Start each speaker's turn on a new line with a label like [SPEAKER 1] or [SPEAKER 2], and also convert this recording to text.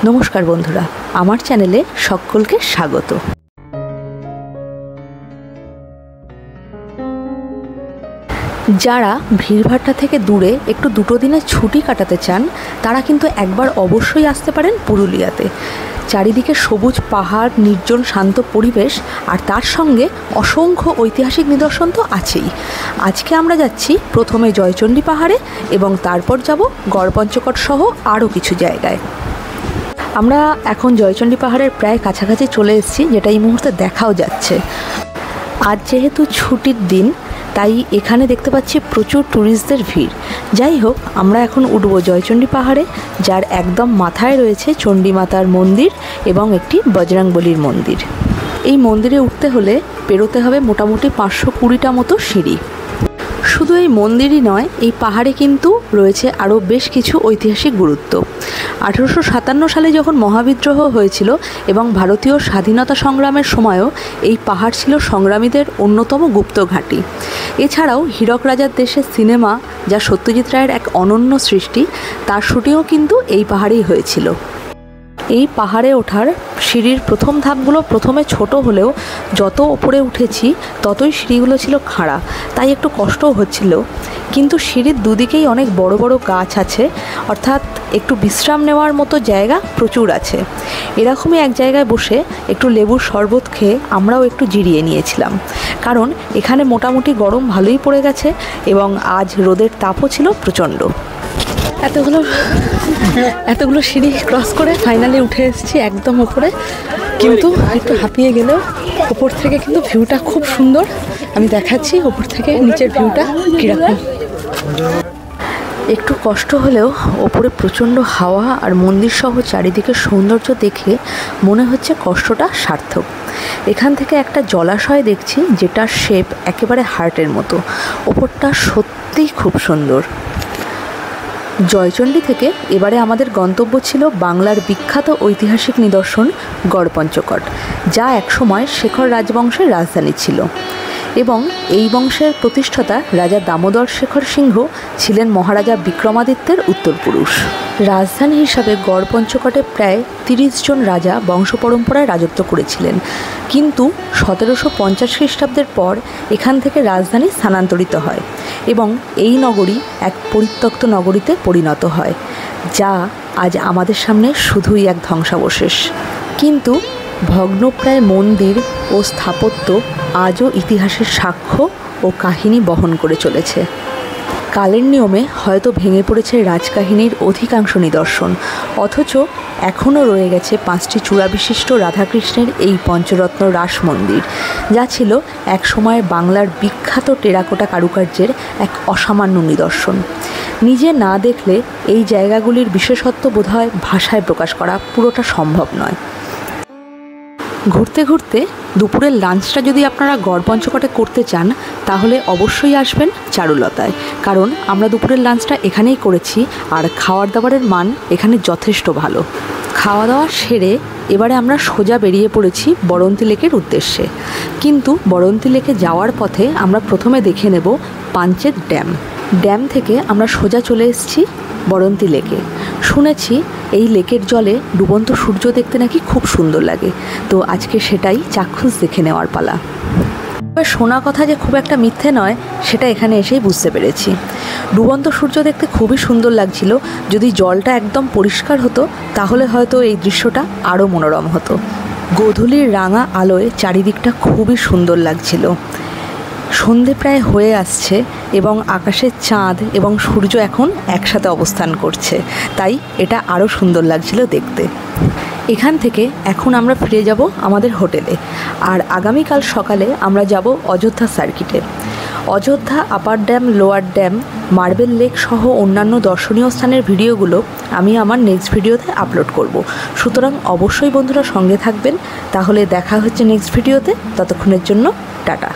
[SPEAKER 1] নমস্কার বন্ধুরা, আমার চ্যানেলে সকলকে স্বাগত। যারা ভিড়ভাট্টা থেকে দূরে একটু দুটো দিনের ছুটি কাটাতে চান তারা কিন্তু একবার অবশ্যই আসতে পারেন পুরুলিয়াতে। চারিদিকে সবুজ পাহাড়, নির্জন শান্ত পরিবেশ আর তার সঙ্গে অসংখ্য ঐতিহাসিক নিদর্শন তো আছেই। আজকে আমরা যাচ্ছি প্রথমে জয়চণ্ডী পাহাড়ে এবং তারপর যাব গড়পঞ্চকোট সহ আরও কিছু জায়গায়। আমরা এখন জয়চণ্ডী পাহাড়ের প্রায় কাছাকাছি চলে এসেছি, যেটা এই মুহূর্তে দেখাও যাচ্ছে। আজ যেহেতু ছুটির দিন তাই এখানে দেখতে পাচ্ছি প্রচুর ট্যুরিস্টদের ভিড়। যাই হোক, আমরা এখন উঠব জয়চণ্ডী পাহাড়ে, যার একদম মাথায় রয়েছে চণ্ডী মাতার মন্দির এবং একটি বজরংবলীর মন্দির। এই মন্দিরে উঠতে হলে পেরোতে হবে মোটামুটি 520টা মতো সিঁড়ি। শুধু এই মন্দিরই নয়, এই পাহাড়ে কিন্তু রয়েছে আরও বেশ কিছু ঐতিহাসিক গুরুত্ব। 1857 সালে যখন মহাবিদ্রোহ হয়েছিল এবং ভারতীয় স্বাধীনতা সংগ্রামের সময়ও এই পাহাড় ছিল সংগ্রামীদের অন্যতম গুপ্ত ঘাঁটি। এছাড়াও হীরক রাজার দেশে সিনেমা, যা সত্যজিৎ রায়ের এক অনন্য সৃষ্টি, তার শুটিংও কিন্তু এই পাহাড়েই হয়েছিল। এই পাহাড়ে ওঠার সিঁড়ির প্রথম ধাপগুলো প্রথমে ছোট হলেও যত ওপরে উঠেছি ততই সিঁড়িগুলো ছিল খাড়া, তাই একটু কষ্টও হচ্ছিল। কিন্তু সিঁড়ির দুদিকেই অনেক বড় বড় গাছ আছে, অর্থাৎ একটু বিশ্রাম নেওয়ার মতো জায়গা প্রচুর আছে। এরকমই এক জায়গায় বসে একটু লেবুর শরবত খেয়ে আমরাও একটু জিরিয়ে নিয়েছিলাম, কারণ এখানে মোটামুটি গরম ভালোই পড়ে গেছে এবং আজ রোদের তাপও ছিল প্রচণ্ড। এতগুলো সিঁড়ি ক্রস করে ফাইনালি উঠে এসেছি একদম ওপরে, কিন্তু একটু হাঁপিয়ে গেলেও ওপর থেকে কিন্তু ভিউটা খুব সুন্দর। আমি দেখাচ্ছি ওপর থেকে নিচের ভিউটা কীরকম। একটু কষ্ট হলেও ওপরে প্রচণ্ড হাওয়া আর মন্দির সহ চারিদিকে সৌন্দর্য দেখে মনে হচ্ছে কষ্টটা সার্থক। এখান থেকে একটা জলাশয় দেখছি, যেটার শেপ একেবারে হার্টের মতো। ওপরটা সত্যিই খুব সুন্দর। জয়চণ্ডী থেকে এবারে আমাদের গন্তব্য ছিল বাংলার বিখ্যাত ঐতিহাসিক নিদর্শন গড়পঞ্চকোট, যা একসময় শেখর রাজবংশের রাজধানী ছিল এবং এই বংশের প্রতিষ্ঠাতা রাজা দামোদর শেখর সিংহ ছিলেন মহারাজা বিক্রমাদিত্যের উত্তরপুরুষ। রাজধানী হিসাবে গড়পঞ্চকোটে প্রায় 30 জন রাজা বংশ পরম্পরায় রাজত্ব করেছিলেন, কিন্তু 1750 খ্রিস্টাব্দের পর এখান থেকে রাজধানী স্থানান্তরিত হয় এবং এই নগরী এক পরিত্যক্ত নগরীতে পরিণত হয়, যা আজ আমাদের সামনে শুধুই এক ধ্বংসাবশেষ। কিন্তু ভগ্নপ্রায় মন্দির ও স্থাপত্য আজও ইতিহাসের সাক্ষ্য ও কাহিনী বহন করে চলেছে। কালের নিয়মে হয়তো ভেঙে পড়েছে রাজকাহিনীর অধিকাংশ নিদর্শন, অথচ এখনও রয়ে গেছে 5টি চূড়াবিশিষ্ট রাধাকৃষ্ণের এই পঞ্চরত্ন রাস মন্দির, যা ছিল একসময় বাংলার বিখ্যাত টেরাকোটা কারুকার্যের এক অসামান্য নিদর্শন। নিজে না দেখলে এই জায়গাগুলির বিশেষত্ব বোধহয় ভাষায় প্রকাশ করা পুরোটা সম্ভব নয়। ঘুরতে ঘুরতে দুপুরের লাঞ্চটা যদি আপনারা গড়পঞ্চকোটে করতে চান তাহলে অবশ্যই আসবেন চারুলতায়, কারণ আমরা দুপুরের লাঞ্চটা এখানেই করেছি আর খাওয়ার দাওয়ারের মান এখানে যথেষ্ট ভালো। খাওয়া দাওয়া সেরে এবারে আমরা সোজা বেরিয়ে পড়েছি বরন্তী লেকের উদ্দেশ্যে। কিন্তু বরন্তী লেকে যাওয়ার পথে আমরা প্রথমে দেখে নেব পাঞ্চেত ড্যাম। ড্যাম থেকে আমরা সোজা চলে এসেছি বরন্তী লেকে। শুনেছি এই লেকের জলে ডুবন্ত সূর্য দেখতে নাকি খুব সুন্দর লাগে, তো আজকে সেটাই চাক্ষুষ দেখে নেওয়ার পালা। শোনা কথা যে খুব একটা মিথ্যে নয়, সেটা এখানে এসেই বুঝতে পেরেছি। ডুবন্ত সূর্য দেখতে খুবই সুন্দর লাগছিল। যদি জলটা একদম পরিষ্কার হতো তাহলে হয়তো এই দৃশ্যটা আরও মনোরম হতো। গোধূলির রাঙা আলোয় চারিদিকটা খুবই সুন্দর লাগছিল। সন্ধে প্রায় হয়ে আসছে এবং আকাশে চাঁদ এবং সূর্য এখন একসাথে অবস্থান করছে, তাই এটা আরও সুন্দর লাগছিল দেখতে। এখান থেকে এখন আমরা ফিরে যাব আমাদের হোটেলে, আর আগামীকাল সকালে আমরা যাব অযোধ্যা সার্কিটে। Ayodhya upper dam, lower dam, marble lake সহ অন্যান্য দর্শনীয় স্থানের ভিডিওগুলো আমি আমার নেক্সট ভিডিওতে আপলোড করব, সুতরাং অবশ্যই বন্ধুরা সঙ্গে থাকবেন। তাহলে দেখা হচ্ছে নেক্সট ভিডিওতে, ততক্ষণের জন্য টাটা।